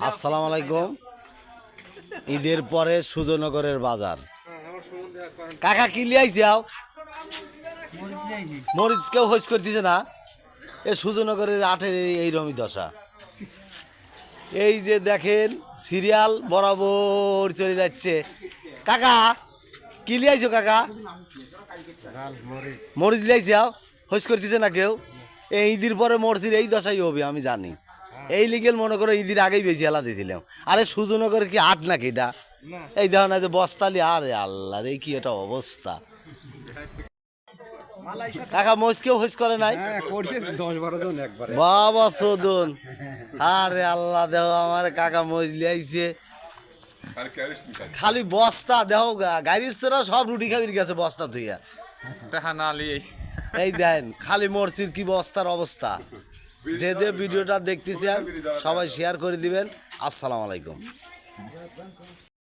আসসালামু আলাইকুম। ঈদের পরে সুজনগরের বাজার। কাকা কি লিয়াইছে? মরিচ কেউ হইস করে দিছে না। এ সুজনগরের আটের এইরকমই দশা। এই যে দেখেন সিরিয়াল বরাবর চলে যাচ্ছে। কাকা কি লিয়াইছো? কাকা মরিচ লিয়াইছে, হইস করে দিছে না কেউ। এই ঈদের পরে মরিচের এই দশাই হবে আমি জানি। এই লিগেল মনে করো ঈদের আগেই বেশি হেলা দিয়েছিলাম। আরে সুজনগরের কি আট নাকি এটা? এই দেখো না যে বস্তালি, আরে আল্লাহ রে কি এটা অবস্থা। কাকা মোজ কেউ হইস করে নাই? বাবা সোদন, আরে আল্লাহ দেহ আমার কাকা মোজ লিয়াইছে। খালি বস্তা দেহ গাড়ির তোরাও সব রুটি খাবির গেছে বস্তা ধুইয়া। এই দেন খালি মরচির কি বস্তার অবস্থা। যে যে ভিডিওটা দেখতেছেন সবাই শেয়ার করে দিবেন। আসসালামু আলাইকুম।